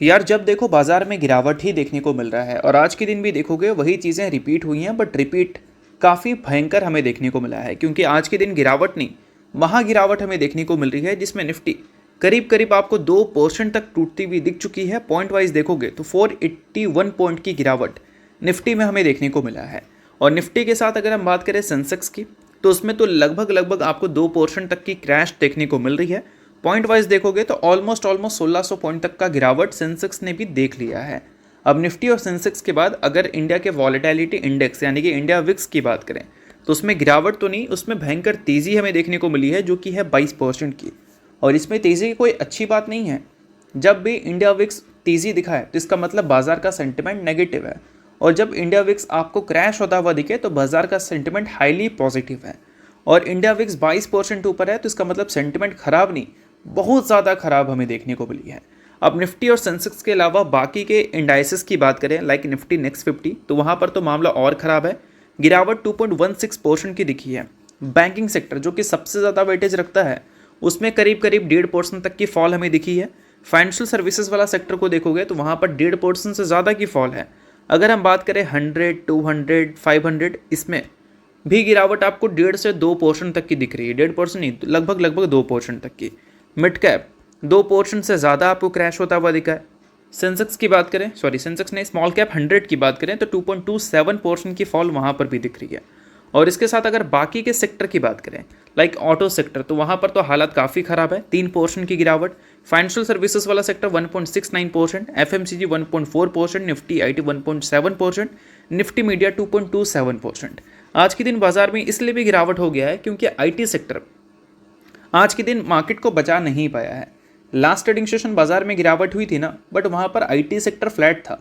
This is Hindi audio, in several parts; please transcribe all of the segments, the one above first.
यार जब देखो बाजार में गिरावट ही देखने को मिल रहा है और आज के दिन भी देखोगे वही चीज़ें रिपीट हुई हैं, बट रिपीट काफ़ी भयंकर हमें देखने को मिला है क्योंकि आज के दिन गिरावट नहीं, महा गिरावट हमें देखने को मिल रही है जिसमें निफ्टी करीब करीब आपको 2% तक टूटती हुई दिख चुकी है। पॉइंट वाइज देखोगे तो 481 पॉइंट की गिरावट निफ्टी में हमें देखने को मिला है। और निफ्टी के साथ अगर हम बात करें सेंसेक्स की तो उसमें तो लगभग आपको 2% तक की क्रैश देखने को मिल रही है। पॉइंट वाइज देखोगे तो ऑलमोस्ट 1600 पॉइंट तक का गिरावट सेंसेक्स ने भी देख लिया है। अब निफ्टी और सेंसेक्स के बाद अगर इंडिया के वॉलेटिलिटी इंडेक्स यानी कि इंडिया विक्स की बात करें तो उसमें गिरावट तो नहीं, उसमें भयंकर तेज़ी हमें देखने को मिली है जो कि है 22% की। और इसमें तेज़ी की कोई अच्छी बात नहीं है। जब भी इंडिया विक्स तेज़ी दिखाए तो इसका मतलब बाजार का सेंटिमेंट नेगेटिव है, और जब इंडिया विक्स आपको क्रैश होता हुआ दिखे तो बाजार का सेंटिमेंट हाईली पॉजिटिव है। और इंडिया विक्स 22% ऊपर है तो इसका मतलब सेंटिमेंट खराब नहीं, बहुत ज़्यादा खराब हमें देखने को मिली है। अब निफ्टी और सेंसेक्स के अलावा बाकी के इंडाइसेस की बात करें लाइक निफ्टी नेक्स्ट 50 तो वहाँ पर तो मामला और ख़राब है। गिरावट 2.16% की दिखी है। बैंकिंग सेक्टर जो कि सबसे ज़्यादा वेटेज रखता है उसमें करीब करीब 1.5% तक की फॉल हमें दिखी है। फाइनेंशियल सर्विसेज वाला सेक्टर को देखोगे तो वहाँ पर 1.5% से ज़्यादा की फॉल है। अगर हम बात करें 100, 200, 500 इसमें भी गिरावट आपको 1.5 से 2% तक की दिख रही है। 1.5% नहीं, लगभग 2% तक की। मिड कैप 2% से ज़्यादा आपको क्रैश होता हुआ दिखा है। सेंसेक्स की बात करें, सेंसेक्स ने स्मॉल कैप 100 की बात करें तो 2.27% की फॉल वहाँ पर भी दिख रही है। और इसके साथ अगर बाकी के सेक्टर की बात करें लाइक ऑटो सेक्टर तो वहाँ पर तो हालत काफ़ी ख़राब है, 3% की गिरावट। फाइनेंशियल सर्विसेज वाला sector 1.69%, FMCG 1.4%, Nifty IT 1.7%, Nifty media 2.27%। आज के दिन बाजार में इसलिए भी गिरावट हो गया है क्योंकि आईटी सेक्टर आज के दिन मार्केट को बचा नहीं पाया है। लास्ट ट्रेडिंग सेशन बाजार में गिरावट हुई थी ना, बट वहाँ पर आईटी सेक्टर फ्लैट था।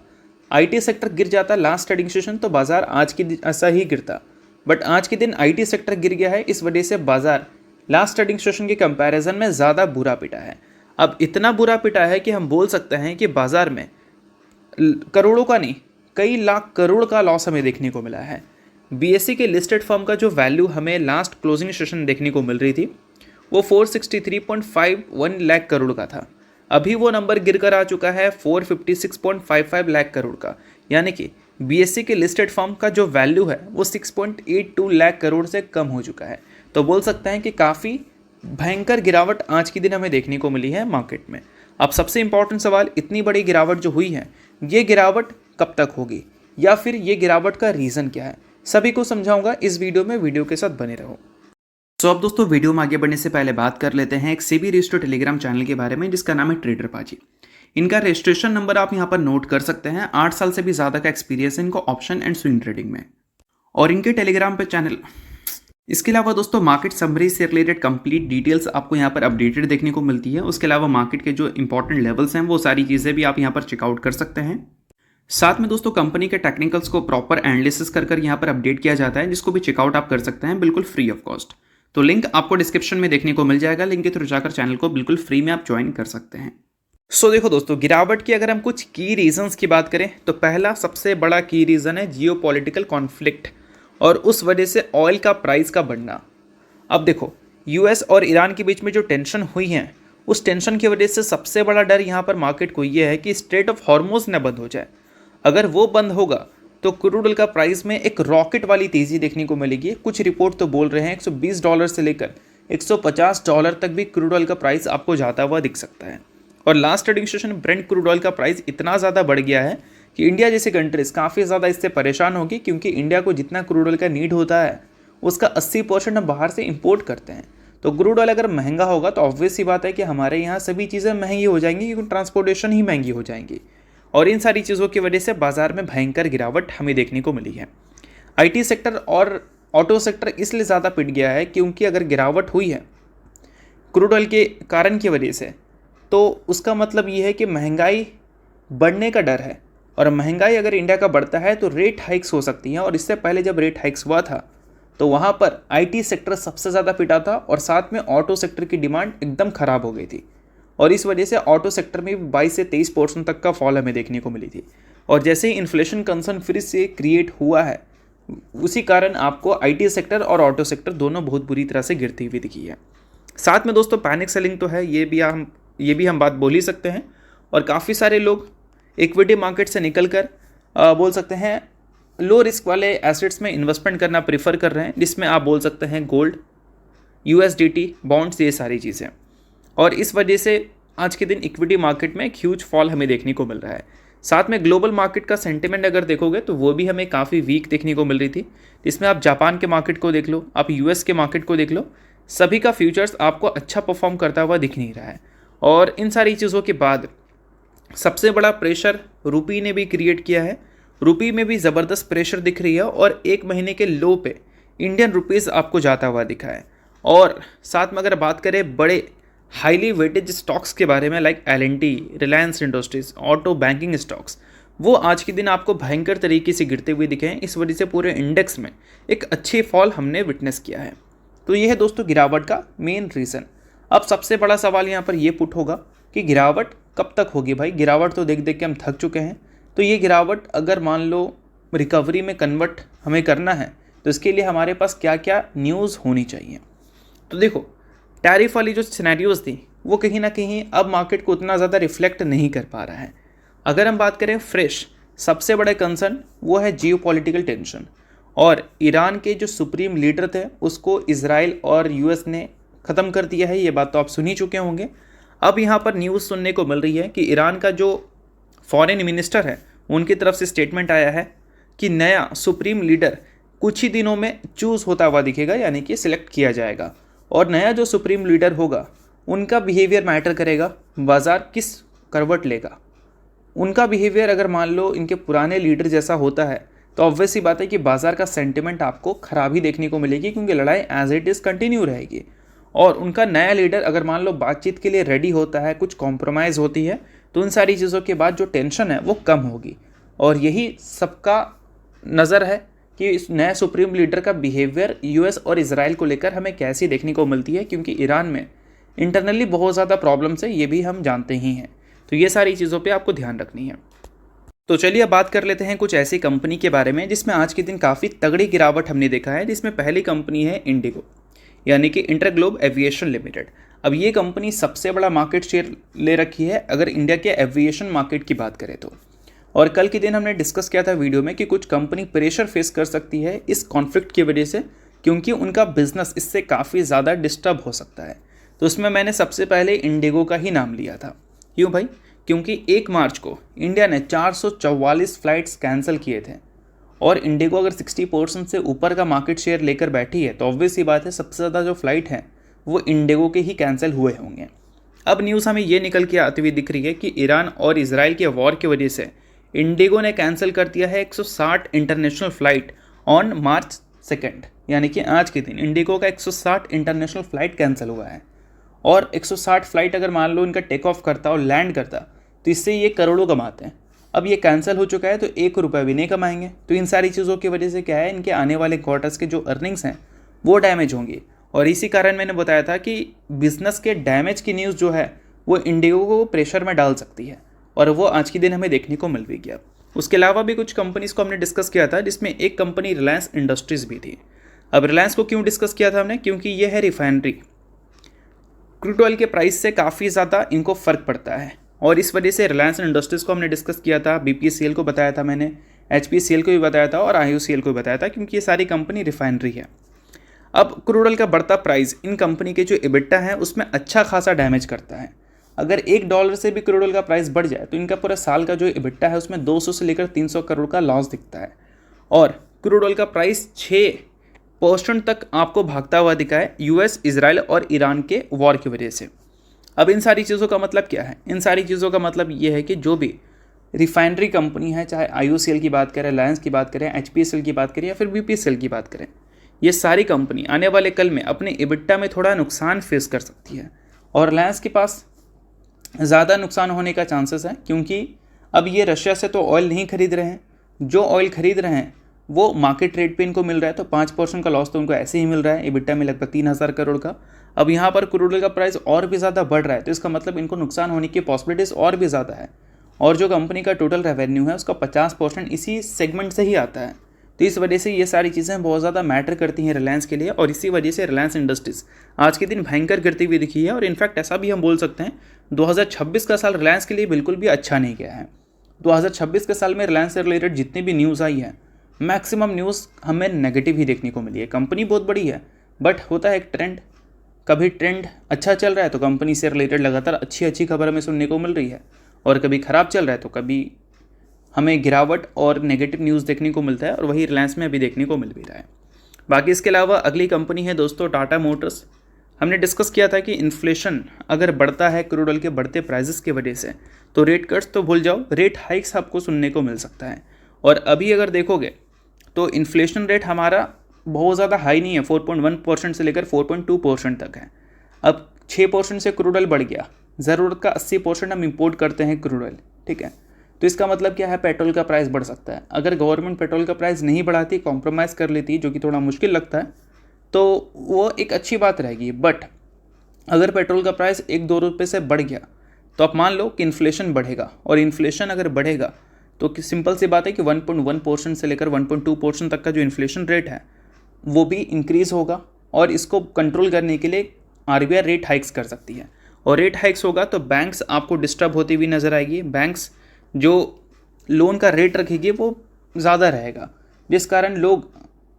आईटी सेक्टर गिर जाता लास्ट ट्रेडिंग सेशन तो बाजार आज के दिन ऐसा ही गिरता, बट आज के दिन आईटी सेक्टर गिर गया है। इस वजह से बाजार लास्ट ट्रेडिंग सेशन के कंपैरिजन में ज़्यादा बुरा पिटा है। अब इतना बुरा पिटा है कि हम बोल सकते हैं कि बाजार में करोड़ों का नहीं, कई लाख करोड़ का लॉस हमें देखने को मिला है। बीएसई के लिस्टेड फर्म का जो वैल्यू हमें लास्ट क्लोजिंग सेशन देखने को मिल रही थी वो 463.51 लाख करोड़ का था। अभी वो नंबर गिर कर आ चुका है 456.55 लाख करोड़ का, यानी कि बीएसई के लिस्टेड फर्म का जो वैल्यू है वो 6.82 लाख करोड़ से कम हो चुका है। तो बोल सकते हैं कि काफ़ी भयंकर गिरावट आज के दिन हमें देखने को मिली है मार्केट में। अब सबसे इंपॉर्टेंट सवाल, इतनी बड़ी गिरावट जो हुई है ये गिरावट कब तक होगी या फिर ये गिरावट का रीज़न क्या है, सभी को समझाऊंगा इस वीडियो में। वीडियो के साथ बने रहो। अब दोस्तों वीडियो में आगे बढ़ने से पहले बात कर लेते हैं एक सेबी रजिस्टर्ड टेलीग्राम चैनल के बारे में जिसका नाम है ट्रेडर पाजी। इनका रजिस्ट्रेशन नंबर आप यहाँ पर नोट कर सकते हैं। 8 साल से भी ज़्यादा का एक्सपीरियंस है इनको ऑप्शन एंड स्विंग ट्रेडिंग में, और इनके टेलीग्राम पे चैनल। इसके अलावा दोस्तों मार्केट समरी से रिलेटेड कंप्लीट डिटेल्स आपको यहाँ पर अपडेटेड देखने को मिलती है। उसके अलावा मार्केट के जो इंपॉर्टेंट लेवल्स हैं वो सारी चीज़ें भी आप यहाँ पर चेकआउट कर सकते हैं। साथ में दोस्तों कंपनी के टेक्निकल्स को प्रॉपर एनालिसिस कर यहाँ पर अपडेट किया जाता है, जिसको भी चेकआउट आप कर सकते हैं बिल्कुल फ्री ऑफ कॉस्ट। तो लिंक आपको डिस्क्रिप्शन में देखने को मिल जाएगा, लिंक के थ्रू जाकर चैनल को बिल्कुल फ्री में आप ज्वाइन कर सकते हैं। देखो दोस्तों, गिरावट की अगर हम कुछ की रीजंस की बात करें तो पहला सबसे बड़ा की रीज़न है जियोपॉलिटिकल कॉन्फ्लिक्ट और उस वजह से ऑयल का प्राइस का बढ़ना। अब देखो यूएस और ईरान के बीच में जो टेंशन हुई है उस टेंशन की वजह से सबसे बड़ा डर यहाँ पर मार्केट को ये है कि स्ट्रेट ऑफ हॉर्मुज़ न बंद हो जाए। अगर वो बंद होगा तो क्रूड ऑयल का प्राइस में एक रॉकेट वाली तेज़ी देखने को मिलेगी। कुछ रिपोर्ट तो बोल रहे हैं $120 से लेकर $150 तक भी क्रूड ऑयल का प्राइस आपको जाता हुआ दिख सकता है। और last trading session Brent crude oil का प्राइस इतना ज़्यादा बढ़ गया है कि इंडिया जैसे कंट्रीज़ काफ़ी ज़्यादा इससे परेशान होगी, क्योंकि इंडिया को जितना क्रूड ऑयल का नीड होता है उसका 80% हम बाहर से इंपोर्ट करते हैं। तो क्रूड ऑयल अगर महंगा होगा तो ऑब्वियस सी बात है कि हमारे यहाँ सभी चीज़ें महंगी हो जाएंगी, क्योंकि ट्रांसपोर्टेशन ही महंगी हो जाएंगी। और इन सारी चीज़ों की वजह से बाजार में भयंकर गिरावट हमें देखने को मिली है। आईटी सेक्टर और ऑटो सेक्टर इसलिए ज़्यादा पिट गया है क्योंकि अगर गिरावट हुई है क्रूड ऑयल के कारण की वजह से तो उसका मतलब ये है कि महंगाई बढ़ने का डर है, और महंगाई अगर इंडिया का बढ़ता है तो रेट हाइक्स हो सकती हैं। और इससे पहले जब रेट हाइक्स हुआ था तो वहाँ पर आईटी सेक्टर सबसे ज़्यादा पिटा था और साथ में ऑटो सेक्टर की डिमांड एकदम ख़राब हो गई थी, और इस वजह से ऑटो सेक्टर में 22 से 23% तक का फॉल हमें देखने को मिली थी। और जैसे ही इन्फ्लेशन कंसर्न फिर से क्रिएट हुआ है उसी कारण आपको आईटी सेक्टर और ऑटो सेक्टर दोनों बहुत बुरी तरह से गिरती हुई दिखी है। साथ में दोस्तों पैनिक सेलिंग तो है, ये भी हम बात बोल ही सकते हैं। और काफ़ी सारे लोग इक्विटी मार्केट से निकल कर बोल सकते हैं लो रिस्क वाले एसेट्स में इन्वेस्टमेंट करना प्रीफर कर रहे हैं, जिसमें आप बोल सकते हैं गोल्ड, USDT, बॉन्ड्स, ये सारी चीज़ें। और इस वजह से आज के दिन इक्विटी मार्केट में एक ह्यूज फॉल हमें देखने को मिल रहा है। साथ में ग्लोबल मार्केट का सेंटिमेंट अगर देखोगे तो वो भी हमें काफ़ी वीक देखने को मिल रही थी। इसमें आप जापान के मार्केट को देख लो, आप US के मार्केट को देख लो, सभी का फ्यूचर्स आपको अच्छा परफॉर्म करता हुआ दिख नहीं रहा है। और इन सारी चीज़ों के बाद सबसे बड़ा प्रेशर रुपी ने भी क्रिएट किया है। रुपी में भी ज़बरदस्त प्रेशर दिख रही है और एक महीने के लो पे इंडियन रुपीज़ आपको जाता हुआ दिखा है। और साथ में अगर बात करें बड़े हाईली वेटेज स्टॉक्स के बारे में, like L&T, Reliance industries, auto, banking stocks, वो आज के दिन आपको भयंकर तरीके से गिरते हुए दिखे हैं। इस वजह से पूरे इंडेक्स में एक अच्छी फॉल हमने विटनेस किया है। तो ये है दोस्तों गिरावट का मेन रीज़न। अब सबसे बड़ा सवाल यहाँ पर ये पुट होगा कि गिरावट कब तक होगी भाई। गिरावट तो देख देख के हम थक चुके हैं। तो ये गिरावट अगर मान लो रिकवरी में कन्वर्ट हमें करना है तो इसके लिए हमारे पास क्या क्या न्यूज़ होनी चाहिए। तो देखो, टैरिफ वाली जो सिनेरियोज थी वो कहीं ना कहीं अब मार्केट को उतना ज़्यादा रिफ्लेक्ट नहीं कर पा रहा है। अगर हम बात करें फ्रेश, सबसे बड़ा कंसर्न वो है जियोपॉलिटिकल टेंशन। और ईरान के जो सुप्रीम लीडर थे उसको इजराइल और US ने ख़त्म कर दिया है। ये बात तो आप सुन ही चुके होंगे। अब यहाँ पर न्यूज़ सुनने को मिल रही है कि ईरान का जो फॉरेन मिनिस्टर है उनकी तरफ से स्टेटमेंट आया है कि नया सुप्रीम लीडर कुछ ही दिनों में चूज़ होता हुआ दिखेगा, यानी कि सिलेक्ट किया जाएगा। और नया जो सुप्रीम लीडर होगा उनका बिहेवियर मैटर करेगा, बाज़ार किस करवट लेगा। उनका बिहेवियर अगर मान लो इनके पुराने लीडर जैसा होता है तो ऑब्वियस ही बात है कि बाज़ार का सेंटिमेंट आपको खराब ही देखने को मिलेगी, क्योंकि लड़ाई एज इट इज़ कंटिन्यू रहेगी। और उनका नया लीडर अगर मान लो बातचीत के लिए रेडी होता है, कुछ कॉम्प्रोमाइज़ होती है, तो उन सारी चीज़ों के बाद जो टेंशन है वो कम होगी। और यही सबका नज़र है कि इस नए सुप्रीम लीडर का बिहेवियर US और इजराइल को लेकर हमें कैसी देखने को मिलती है, क्योंकि ईरान में इंटरनली बहुत ज़्यादा प्रॉब्लम्स है, ये भी हम जानते ही हैं। तो ये सारी चीज़ों पे आपको ध्यान रखनी है। तो चलिए अब बात कर लेते हैं कुछ ऐसी कंपनी के बारे में जिसमें आज के दिन काफ़ी तगड़ी गिरावट हमने देखा है, जिसमें पहली कंपनी है इंडिगो, यानी कि इंटरग्लोब एविएशन लिमिटेड। अब ये कंपनी सबसे बड़ा मार्केट शेयर ले रखी है अगर इंडिया के एविएशन मार्केट की बात करें तो। और कल के दिन हमने डिस्कस किया था वीडियो में कि कुछ कंपनी प्रेशर फेस कर सकती है इस कॉन्फ्लिक्ट की वजह से, क्योंकि उनका बिजनेस इससे काफ़ी ज़्यादा डिस्टर्ब हो सकता है। तो उसमें मैंने सबसे पहले इंडिगो का ही नाम लिया था। क्यों भाई? क्योंकि 1 मार्च को इंडिया ने 444 फ्लाइट्स कैंसिल किए थे और इंडिगो अगर 60% से ऊपर का मार्केट शेयर लेकर बैठी है तो ऑब्वियस ही बात है सबसे ज़्यादा जो फ्लाइट है वो इंडिगो के ही कैंसिल हुए होंगे। अब न्यूज़ हमें ये निकल के आती हुई दिख रही है कि ईरान और इजराइल के वॉर की वजह से इंडिगो ने कैंसिल कर दिया है 160 इंटरनेशनल फ़्लाइट ऑन March 2, यानी कि आज के दिन इंडिगो का 160 इंटरनेशनल फ़्लाइट कैंसिल हुआ है। और 160 फ्लाइट अगर मान लो इनका टेक ऑफ करता और लैंड करता तो इससे ये करोड़ों कमाते हैं। अब ये कैंसिल हो चुका है तो 1 रुपया भी नहीं कमाएंगे। तो इन सारी चीज़ों की वजह से क्या है, इनके आने वाले क्वार्टर्स के जो अर्निंग्स हैं वो डैमेज होंगी। और इसी कारण मैंने बताया था कि बिजनेस के डैमेज की न्यूज़ जो है वो इंडिगो को प्रेशर में डाल सकती है, और वो आज के दिन हमें देखने को मिल भी गया। उसके अलावा भी कुछ कंपनीज़ को हमने डिस्कस किया था, जिसमें एक कंपनी रिलायंस इंडस्ट्रीज़ भी थी। अब रिलायंस को क्यों डिस्कस किया था हमने? क्योंकि ये है रिफाइनरी। क्रूड ऑयल के प्राइस से काफ़ी ज़्यादा इनको फ़र्क पड़ता है, और इस वजह से रिलायंस इंडस्ट्रीज़ को हमने डिस्कस किया था। BPCL को बताया था मैंने, HPCL को भी बताया था और IOCL को भी बताया था, क्योंकि ये सारी कंपनी रिफाइनरी है। अब क्रूड ऑयल का बढ़ता प्राइस इन कंपनी के जो EBITDA है उसमें अच्छा खासा डैमेज करता है। अगर $1 से भी क्रूड ऑयल का प्राइस बढ़ जाए तो इनका पूरा साल का जो EBITDA है उसमें 200 से लेकर 300 करोड़ का लॉस दिखता है। और क्रूड ऑयल का प्राइस 6% तक आपको भागता हुआ दिखा है US, इजराइल और ईरान के वॉर की वजह से। अब इन सारी चीज़ों का मतलब क्या है? इन सारी चीज़ों का मतलब ये है कि जो भी रिफाइनरी कंपनी है, चाहे IOCL की बात करें, रिलायंस की बात करें, HPCL की बात करें या फिर BPCL की बात करें, ये सारी कंपनी आने वाले कल में अपने EBITDA में थोड़ा नुकसान फेस कर सकती है। और रिलायंस के पास ज़्यादा नुकसान होने का चांसेस है, क्योंकि अब ये रशिया से तो ऑयल नहीं खरीद रहे हैं। जो ऑयल खरीद रहे हैं वो मार्केट रेट पे इनको मिल रहा है, तो 5% का लॉस तो उनको ऐसे ही मिल रहा है EBITDA में लगभग 3000 करोड़ का। अब यहाँ पर क्रूड ऑयल का प्राइस और भी ज़्यादा बढ़ रहा है, तो इसका मतलब इनको नुकसान होने की पॉसिबिलिटीज़ और भी ज़्यादा है। और जो कंपनी का टोटल रेवेन्यू है उसका 50% इसी सेगमेंट से ही आता है। तो इस वजह से ये सारी चीज़ें बहुत ज़्यादा मैटर करती हैं रिलायंस के लिए, और इसी वजह से रिलायंस इंडस्ट्रीज़ आज के दिन भयंकर गिरती हुई दिखी है। और इनफैक्ट ऐसा भी हम बोल सकते हैं 2026 का साल रिलायंस के लिए बिल्कुल भी अच्छा नहीं गया है। 2026 के साल में रिलायंस से रिलेटेड जितनी भी न्यूज़ आई है, मैक्सिमम न्यूज़ हमें नेगेटिव ही देखने को मिली है। कंपनी बहुत बड़ी है, बट होता है एक ट्रेंड, कभी ट्रेंड अच्छा चल रहा है तो कंपनी से रिलेटेड लगातार अच्छी अच्छी खबर हमें सुनने को मिल रही है, और कभी ख़राब चल रहा है तो कभी हमें गिरावट और नेगेटिव न्यूज़ देखने को मिलता है, और वही रिलायंस में अभी देखने को मिल भी रहा है। बाकी इसके अलावा अगली कंपनी है दोस्तों टाटा मोटर्स। हमने डिस्कस किया था कि इन्फ्लेशन अगर बढ़ता है क्रूड ऑयल के बढ़ते प्राइसेस की वजह से, तो रेट कट्स तो भूल जाओ, रेट हाइक्स आपको सुनने को मिल सकता है। और अभी अगर देखोगे तो इन्फ्लेशन रेट हमारा बहुत ज़्यादा हाई नहीं है, 4.1% से लेकर 4.2% तक है। अब 6% से क्रूड ऑयल बढ़ गया, ज़रूरत का 80% हम इंपोर्ट करते हैं क्रूड ऑयल, ठीक है। तो इसका मतलब क्या है, पेट्रोल का प्राइस बढ़ सकता है। अगर गवर्नमेंट पेट्रोल का प्राइस नहीं बढ़ाती, कॉम्प्रोमाइज़ कर लेती, जो कि थोड़ा मुश्किल लगता है, तो वो एक अच्छी बात रहेगी। बट अगर पेट्रोल का प्राइस 1-2 रुपये से बढ़ गया तो आप मान लो कि इन्फ्लेशन बढ़ेगा, और इन्फ्लेशन अगर बढ़ेगा तो सिंपल सी बात है कि 1.1% से लेकर 1.2% तक का जो इन्फ्लेशन रेट है वो भी इंक्रीज़ होगा, और इसको कंट्रोल करने के लिए आरबीआई रेट हाइक्स कर सकती है। और रेट हाइक्स होगा तो बैंक्स आपको डिस्टर्ब होती हुई नज़र आएगी। बैंक्स जो लोन का रेट रखेगी वो ज़्यादा रहेगा, जिस कारण लोग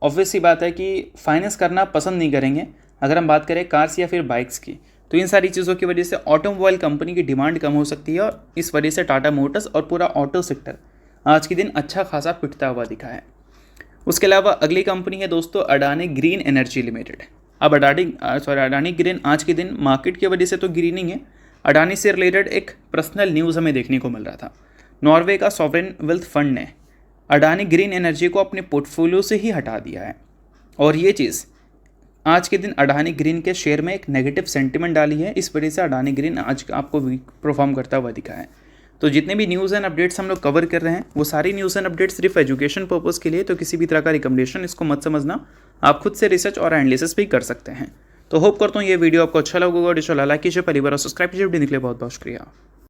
ऑब्वियस सी बात है कि फाइनेंस करना पसंद नहीं करेंगे। अगर हम बात करें कार्स या फिर बाइक्स की, तो इन सारी चीज़ों की वजह से ऑटोमोबाइल कंपनी की डिमांड कम हो सकती है, और इस वजह से टाटा मोटर्स और पूरा ऑटो सेक्टर आज के दिन अच्छा खासा पिटता हुआ दिखा है। उसके अलावा अगली कंपनी है दोस्तों अडानी ग्रीन एनर्जी लिमिटेड। अब अडानी ग्रीन आज के दिन मार्केट की वजह से तो गिरी नहीं है। अडानी से रिलेटेड एक पर्सनल न्यूज़ हमें देखने को मिल रहा था। नॉर्वे का सॉवरेन वेल्थ फंड ने अडानी ग्रीन एनर्जी को अपने पोर्टफोलियो से ही हटा दिया है, और ये चीज़ आज के दिन अडानी ग्रीन के शेयर में एक नेगेटिव सेंटिमेंट डाली है। इस वजह से अडानी ग्रीन आज आपको वीक परफॉर्म करता हुआ दिखा है। तो जितने भी न्यूज़ एंड अपडेट्स हम लोग कवर कर रहे हैं, वो सारी न्यूज़ एंड अपडेट्स सिर्फ एजुकेशन पर्पज़ के लिए, तो किसी भी तरह का रिकमेंडेशन इसको मत समझना। आप खुद से रिसर्च और एनालिसिस भी कर सकते हैं। तो होप करता हूँ ये वीडियो आपको अच्छा लगा होगा। लाइक कीजिए, परिवार और सब्सक्राइब कीजिए। वीडियो निकले बहुत बहुत शुक्रिया।